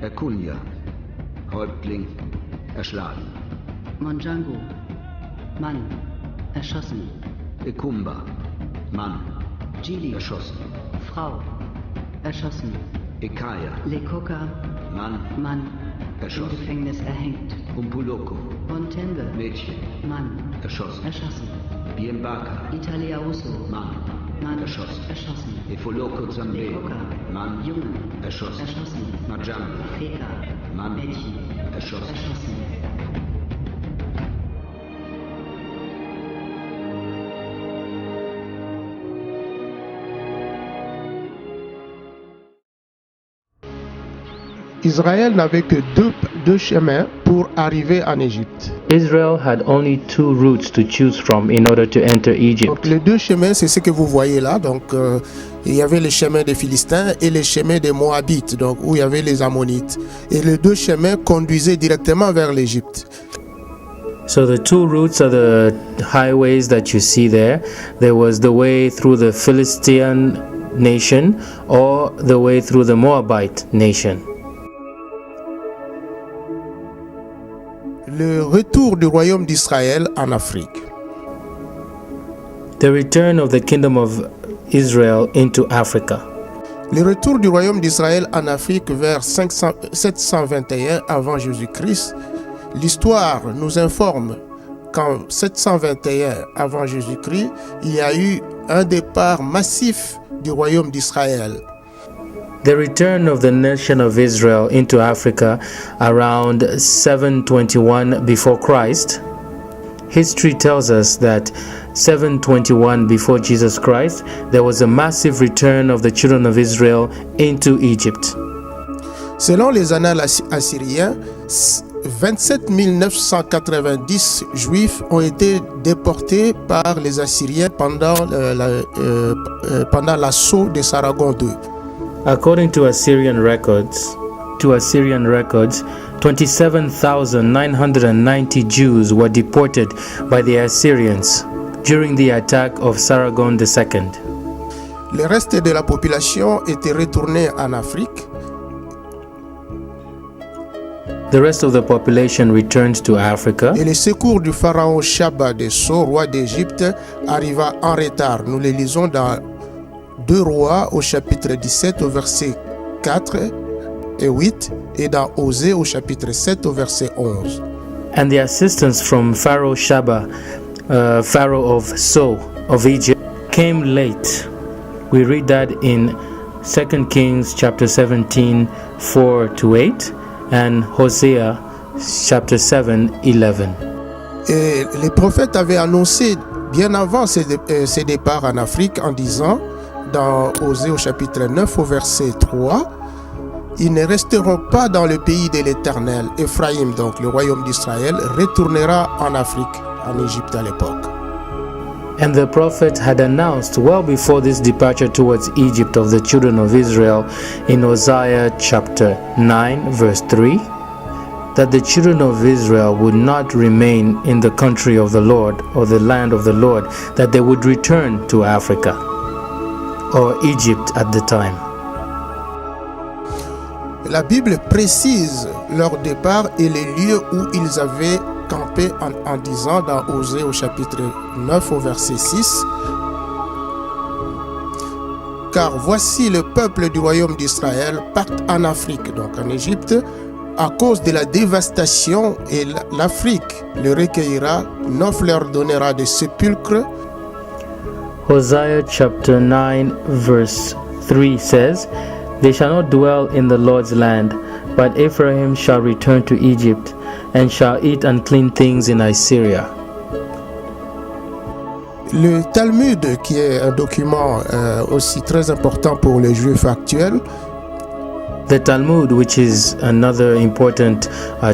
Acuna, Häuptling, erschlagen. Monjango, Mann, erschossen. Ekumba, Mann, Gili, erschossen. Frau, erschossen. Ekaya, Lekoka, Mann, im erschossen. Gefängnis erhängt. Umpuloko, Bontembe, Mädchen, Mann, erschossen. erschossen. Biembaka, Italiauso, Mann, erschossen. erschossen. Efoloko Zambe, Lekoka, Mann, Jungen, erschossen. erschossen. Majambo, Feka, Mann, Mädchen, erschossen. erschossen. Israël n'avait que deux chemins pour arriver en Égypte. Israel had only two routes to choose from in order to enter Donc Egypt. les deux chemins, c'est ce que vous voyez là. Donc il y avait le chemin des Philistins et le chemin des Moabites, donc où il y avait les Ammonites. Et les deux chemins conduisaient directement vers l'Égypte. So the two routes are the highways that you see there. There was the way through the Philistine nation or the way through the Moabite nation. Le retour du royaume d'Israël en Afrique. The return of the kingdom of Israel into Africa. Le retour du royaume d'Israël en Afrique vers 721 avant Jésus-Christ. L'histoire nous informe qu'en 721 avant Jésus-Christ, il y a eu un départ massif du royaume d'Israël. The return of the nation of Israel into Africa around 721 before Christ. History tells us that 721 before Jesus Christ, there was a massive return of the children of Israel into Egypt. Selon les annales assyriens, 27 990 juifs ont été déportés par les Assyriens pendant l'assaut de Sargon II. According to Assyrian records, 27,990 Jews were deported by the Assyrians during the attack of Sargon II. Le reste de la population était retourné en Afrique. The rest of the population returned to Africa. Et le secours du pharaon Shaba de So, roi d'Égypte, arriva en retard. Nous le lisons dans 2 Rois au chapitre 17 au verset 4 et 8 et dans Osée au chapitre 7 au verset 11. And the assistance from Pharaoh Shaba, Pharaoh of So of Egypt, came late. We read that in 2 Kings chapter 17, 4-8 and Hosea chapter 7, 11. Et les prophètes avaient annoncé bien avant ces départs en Afrique en disant dans Osée au chapitre 9 au verset 3, ils ne resteront pas dans le pays de l'Éternel. Éphraïm, donc le royaume d'Israël, retournera en Afrique, en Égypte à l'époque. And the prophet had announced well before this departure towards Egypt of the children of Israel in Hosea chapter 9 verse 3 that the children of Israel would not remain in the country of the Lord or the land of the Lord, that they would return to Africa or Egypt at the time. La Bible précise leur départ et les lieux où ils avaient campé en disant dans Osée au chapitre 9 au verset 6 car voici le peuple du royaume d'Israël partent en Afrique, donc en Égypte, à cause de la dévastation, et l'Afrique le recueillera, neuf leur donnera des sépulcres. Hosea chapter 9 verse 3 says, "They shall not dwell in the Lord's land, but Ephraim shall return to Egypt, and shall eat unclean things in Assyria." Le Talmud, qui est un document aussi très important pour les Juifs actuels, The Talmud, which is another important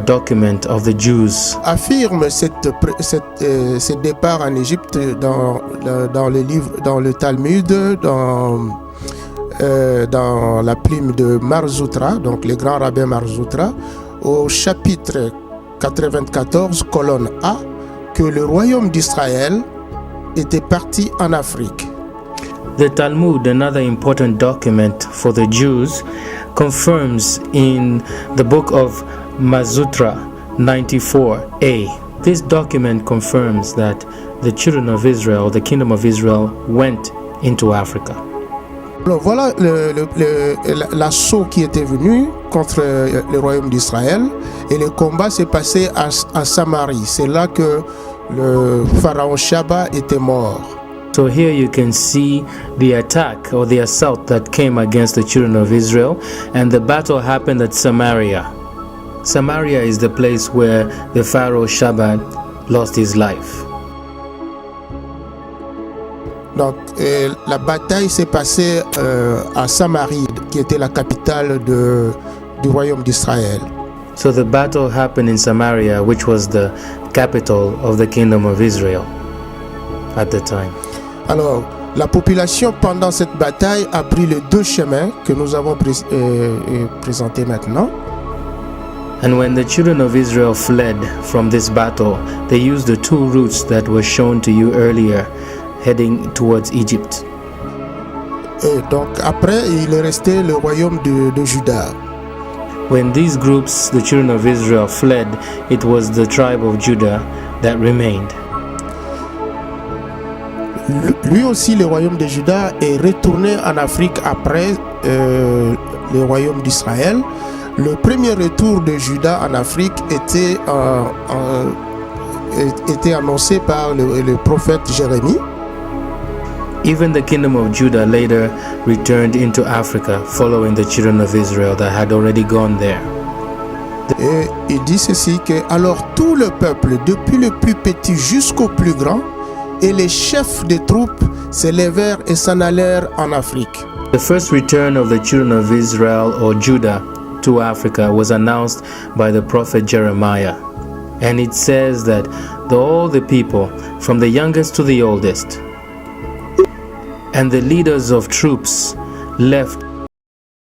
document of the Jews, affirme ce départ en Égypte dans le Talmud, dans la plume de Marzoutra, donc le grand rabbin Marzoutra, au chapitre 94, colonne A, que le royaume d'Israël était parti en Afrique. The Talmud, another important document for the Jews, confirms in the book of Mazutra 94a. This document confirms that the children of Israel, the kingdom of Israel, went into Africa. Alors voilà l'assaut qui était venu contre le royaume d'Israël, et le combat s'est passé à Samarie. C'est là que le pharaon Shaba était mort. So here you can see the attack or the assault that came against the children of Israel, and the battle happened at Samaria. Samaria is the place where the Pharaoh Shaba lost his life. Donc la bataille s'est passée à Samarie, qui était la capitale du royaume d'Israël. So the battle happened in Samaria, which was the capital of the kingdom of Israel at the time. Alors, la population pendant cette bataille a pris les deux chemins que nous avons présentés maintenant. And when the children of Israel fled from this battle, they used the two routes that were shown to you earlier, heading towards Egypt. Et donc après, il est resté le royaume de Juda. When these groups, the children of Israel, fled, it was the tribe of Judah that remained. Lui aussi, le royaume de Juda est retourné en Afrique après le royaume d'Israël. Le premier retour de Juda en Afrique était annoncé par le prophète Jérémie. Even the kingdom of Judah later returned into Africa, following the children of Israel that had already gone there. Et il dit ceci, que alors tout le peuple, depuis le plus petit jusqu'au plus grand, et les chefs des troupes se levèrent et s'en allèrent en Afrique. The first return of the children of Israel or Judah to Africa was announced by the prophet Jeremiah. And it says that all the people, from the youngest to the oldest, and the leaders of troops left